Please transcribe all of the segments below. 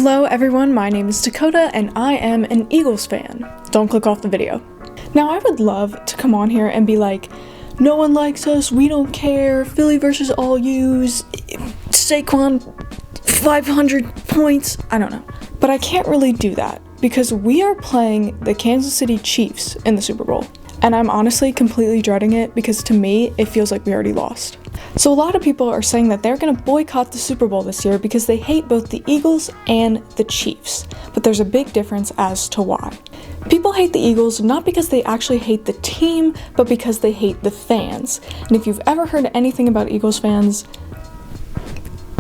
Hello everyone, my name is Dakota and I am an Eagles fan. Don't click off the video. Now I would love to come on here and be like, no one likes us, we don't care, Philly versus all U's, Saquon 500 points, I don't know. But I can't really do that because we are playing the Kansas City Chiefs in the Super Bowl. And I'm honestly completely dreading it because to me, it feels like we already lost. So a lot of people are saying that they're going to boycott the Super Bowl this year because they hate both the Eagles and the Chiefs. But there's a big difference as to why. People hate the Eagles not because they actually hate the team, but because they hate the fans. And if you've ever heard anything about Eagles fans,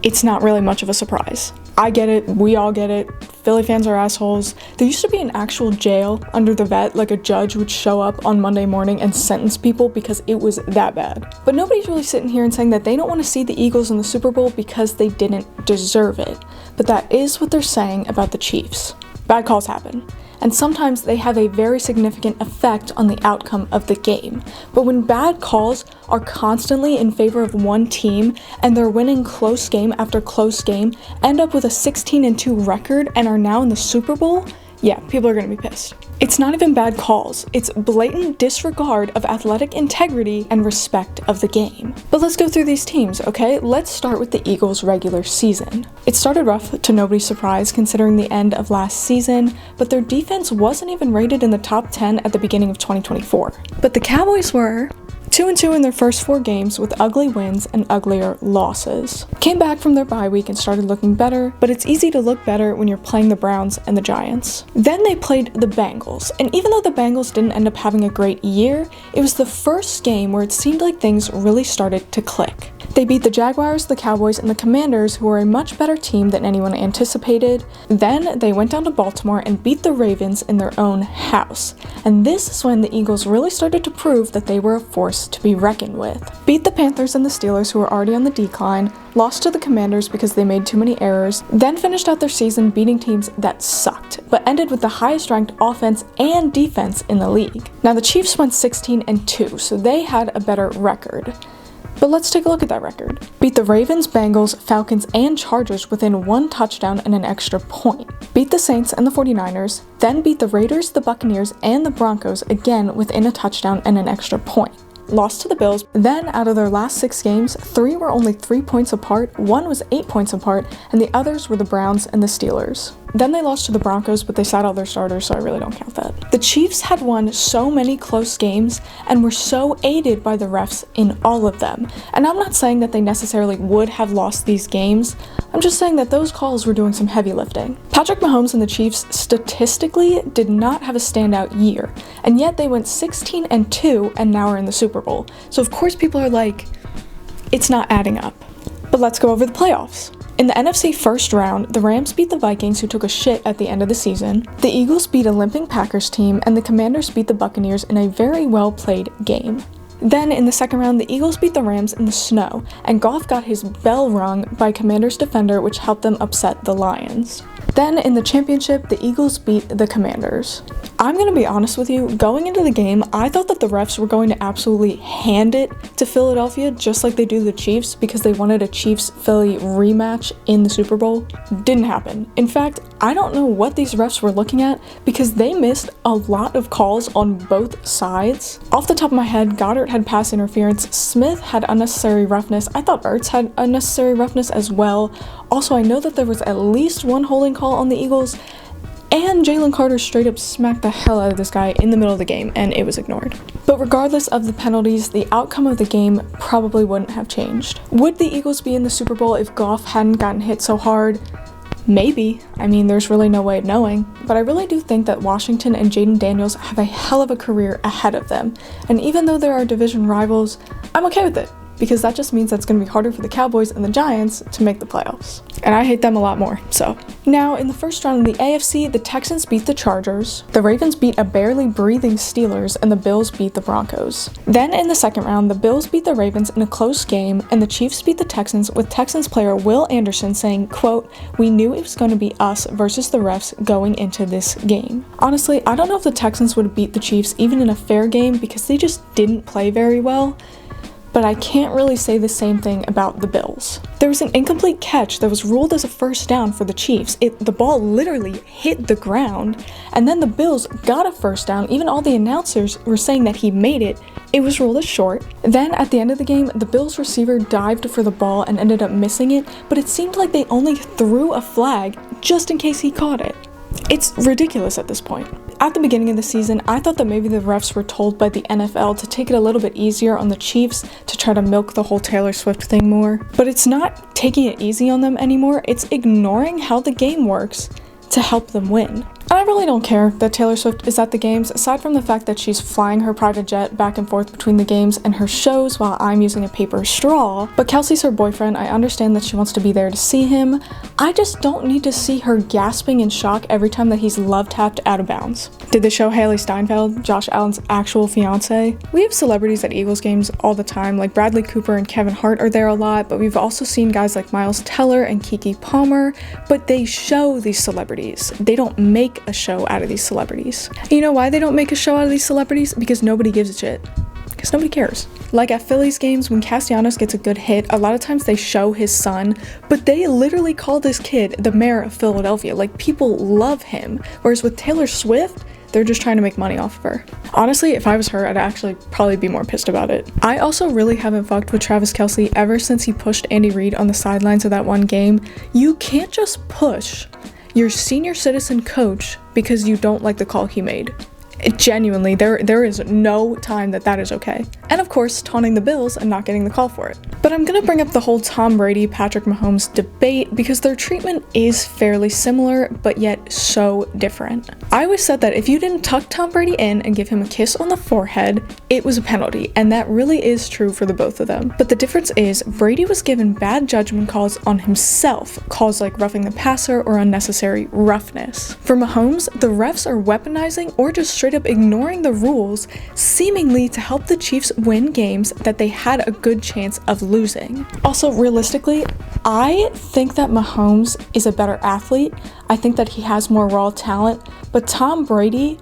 it's not really much of a surprise. I get it, we all get it, Philly fans are assholes. There used to be an actual jail under the vet, like a judge would show up on Monday morning and sentence people because it was that bad. But nobody's really sitting here and saying that they don't want to see the Eagles in the Super Bowl because they didn't deserve it. But that is what they're saying about the Chiefs. Bad calls happen. And sometimes they have a very significant effect on the outcome of the game. But when bad calls are constantly in favor of one team and they're winning close game after close game, end up with a 16-2 record and are now in the Super Bowl, yeah, people are gonna be pissed. It's not even bad calls, it's blatant disregard of athletic integrity and respect of the game. But let's go through these teams, okay? Let's start with the Eagles' regular season. It started rough to nobody's surprise considering the end of last season, but their defense wasn't even rated in the top 10 at the beginning of 2024. But the Cowboys were 2-2 in their first 4 games with ugly wins and uglier losses. Came back from their bye week and started looking better, but it's easy to look better when you're playing the Browns and the Giants. Then they played the Bengals, and even though the Bengals didn't end up having a great year, it was the first game where it seemed like things really started to click. They beat the Jaguars, the Cowboys, and the Commanders, who were a much better team than anyone anticipated. Then they went down to Baltimore and beat the Ravens in their own house. And this is when the Eagles really started to prove that they were a force to be reckoned with. Beat the Panthers and the Steelers, who were already on the decline, lost to the Commanders because they made too many errors, then finished out their season beating teams that sucked, but ended with the highest ranked offense and defense in the league. Now the Chiefs went 16-2, so they had a better record. But let's take a look at that record. Beat the Ravens, Bengals, Falcons, and Chargers within 1 touchdown and an extra point. Beat the Saints and the 49ers, then beat the Raiders, the Buccaneers, and the Broncos again within a touchdown and an extra point. Lost to the Bills, then out of their last 6 games, 3 were only 3 points apart, 1 was 8 points apart, and the others were the Browns and the Steelers. Then they lost to the Broncos, but they sat all their starters, so I really don't count that. The Chiefs had won so many close games and were so aided by the refs in all of them. And I'm not saying that they necessarily would have lost these games, I'm just saying that those calls were doing some heavy lifting. Patrick Mahomes and the Chiefs statistically did not have a standout year, and yet they went 16-2 and now are in the Super Bowl. So of course people are like, it's not adding up. But let's go over the playoffs. In the NFC first round, the Rams beat the Vikings, who took a shit at the end of the season. The Eagles beat a limping Packers team, and the Commanders beat the Buccaneers in a very well played game. Then in the second round, the Eagles beat the Rams in the snow, and Goff got his bell rung by Commanders defender, which helped them upset the Lions. Then in the championship, the Eagles beat the Commanders. I'm gonna be honest with you, going into the game, I thought that the refs were going to absolutely hand it to Philadelphia just like they do the Chiefs because they wanted a Chiefs-Philly rematch in the Super Bowl. Didn't happen. In fact, I don't know what these refs were looking at because they missed a lot of calls on both sides. Off the top of my head, Goddard had pass interference, Smith had unnecessary roughness, I thought Ertz had unnecessary roughness as well. Also, I know that there was at least one holding call on the Eagles, and Jalen Carter straight up smacked the hell out of this guy in the middle of the game, and it was ignored. But regardless of the penalties, the outcome of the game probably wouldn't have changed. Would the Eagles be in the Super Bowl if Goff hadn't gotten hit so hard? Maybe. I mean, there's really no way of knowing. But I really do think that Washington and Jaden Daniels have a hell of a career ahead of them. And even though there are division rivals, I'm okay with it, because that just means that's going to be harder for the Cowboys and the Giants to make the playoffs. And I hate them a lot more, so. Now, in the first round of the AFC, the Texans beat the Chargers, the Ravens beat a barely breathing Steelers, and the Bills beat the Broncos. Then in the second round, the Bills beat the Ravens in a close game, and the Chiefs beat the Texans, with Texans player Will Anderson saying, quote, "We knew it was going to be us versus the refs going into this game." Honestly, I don't know if the Texans would beat the Chiefs even in a fair game because they just didn't play very well. but I can't really say the same thing about the Bills. There was an incomplete catch that was ruled as a first down for the Chiefs. The ball literally hit the ground, and then the Bills got a first down. Even all the announcers were saying that he made it. It was ruled as short. Then at the end of the game, the Bills receiver dived for the ball and ended up missing it, but it seemed like they only threw a flag just in case he caught it. It's ridiculous at this point. At the beginning of the season, I thought that maybe the refs were told by the NFL to take it a little bit easier on the Chiefs to try to milk the whole Taylor Swift thing more. But it's not taking it easy on them anymore, it's ignoring how the game works to help them win. And I really don't care that Taylor Swift is at the games, aside from the fact that she's flying her private jet back and forth between the games and her shows while I'm using a paper straw. But Kelsey's her boyfriend. I understand that she wants to be there to see him. I just don't need to see her gasping in shock every time that he's love tapped out of bounds. Did they show Haley Steinfeld, Josh Allen's actual fiance? We have celebrities at Eagles games all the time, like Bradley Cooper and Kevin Hart are there a lot, but we've also seen guys like Miles Teller and Keke Palmer, but they show these celebrities. They don't make a show out of these celebrities. And you know why they don't make a show out of these celebrities? Because nobody gives a shit. Because nobody cares. Like at Phillies games, when Castellanos gets a good hit, a lot of times they show his son, but they literally call this kid the mayor of Philadelphia. Like, people love him. Whereas with Taylor Swift, they're just trying to make money off of her. Honestly, if I was her, I'd actually probably be more pissed about it. I also really haven't fucked with Travis Kelce ever since he pushed Andy Reid on the sidelines of that one game. You can't just push your senior citizen coach because you don't like the call he made. Genuinely, there is no time that is okay. And of course, taunting the Bills and not getting the call for it. But I'm gonna bring up the whole Tom Brady, Patrick Mahomes debate because their treatment is fairly similar, but yet so different. I always said that if you didn't tuck Tom Brady in and give him a kiss on the forehead, it was a penalty, and that really is true for the both of them. But the difference is, Brady was given bad judgment calls on himself, calls like roughing the passer or unnecessary roughness. For Mahomes, the refs are weaponizing or just straight up ignoring the rules, seemingly to help the Chiefs win games that they had a good chance of losing. Also, realistically, I think that Mahomes is a better athlete. I think that he has more raw talent, but Tom Brady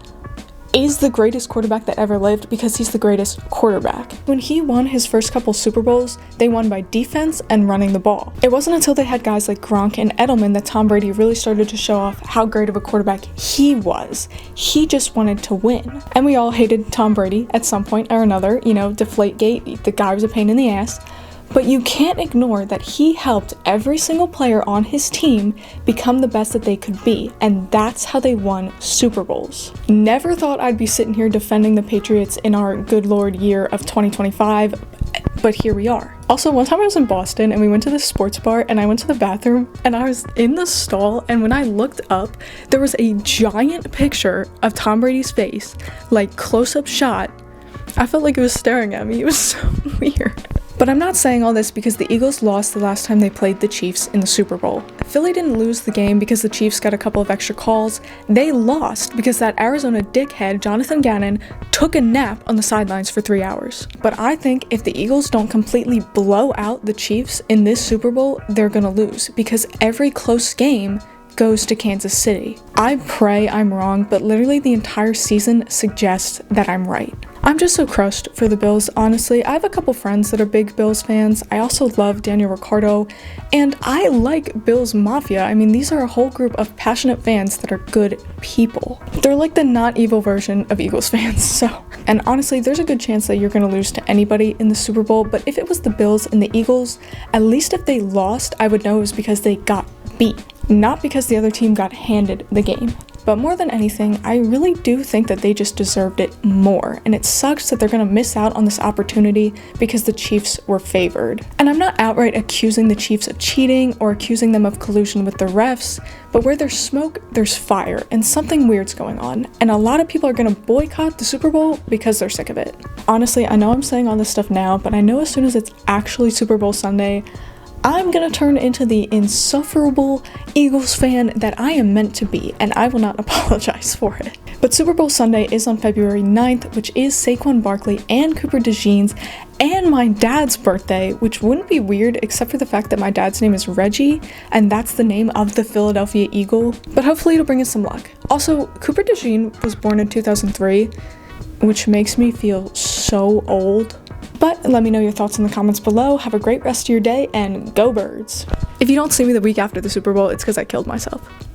is the greatest quarterback that ever lived because he's the greatest quarterback. When he won his first couple Super Bowls, they won by defense and running the ball. It wasn't until they had guys like Gronk and Edelman that Tom Brady really started to show off how great of a quarterback he was. He just wanted to win. And we all hated Tom Brady at some point or another, Deflategate, the guy was a pain in the ass. But you can't ignore that he helped every single player on his team become the best that they could be, and that's how they won Super Bowls. Never thought I'd be sitting here defending the Patriots in our good Lord year of 2025, but here we are. Also, one time I was in Boston and we went to this sports bar and I went to the bathroom and I was in the stall, and when I looked up, there was a giant picture of Tom Brady's face, like close-up shot. I felt like it was staring at me. It was so weird. But I'm not saying all this because the Eagles lost the last time they played the Chiefs in the Super Bowl. Philly didn't lose the game because the Chiefs got a couple of extra calls. They lost because that Arizona dickhead, Jonathan Gannon, took a nap on the sidelines for 3 hours. But I think if the Eagles don't completely blow out the Chiefs in this Super Bowl, they're gonna lose because every close game goes to Kansas City. I pray I'm wrong, but literally the entire season suggests that I'm right. I'm just so crushed for the Bills, honestly. I have a couple friends that are big Bills fans. I also love Daniel Ricciardo, and I like Bills Mafia. I mean, these are a whole group of passionate fans that are good people. They're like the not evil version of Eagles fans, so. And honestly, there's a good chance that you're gonna lose to anybody in the Super Bowl, but if it was the Bills and the Eagles, at least if they lost, I would know it was because they got beat, not because the other team got handed the game. But more than anything, I really do think that they just deserved it more, and it sucks that they're gonna miss out on this opportunity because the Chiefs were favored. And I'm not outright accusing the Chiefs of cheating or accusing them of collusion with the refs, but where there's smoke, there's fire, and something weird's going on, and a lot of people are gonna boycott the Super Bowl because they're sick of it. Honestly, I know I'm saying all this stuff now, but I know as soon as it's actually Super Bowl Sunday, I'm gonna turn into the insufferable Eagles fan that I am meant to be, and I will not apologize for it. But Super Bowl Sunday is on February 9th, which is Saquon Barkley and Cooper DeJean's and my dad's birthday, which wouldn't be weird except for the fact that my dad's name is Reggie, and that's the name of the Philadelphia Eagle, but hopefully it'll bring us some luck. Also, Cooper DeJean was born in 2003, which makes me feel so old. But let me know your thoughts in the comments below. Have a great rest of your day and go Birds. If you don't see me the week after the Super Bowl, it's because I killed myself.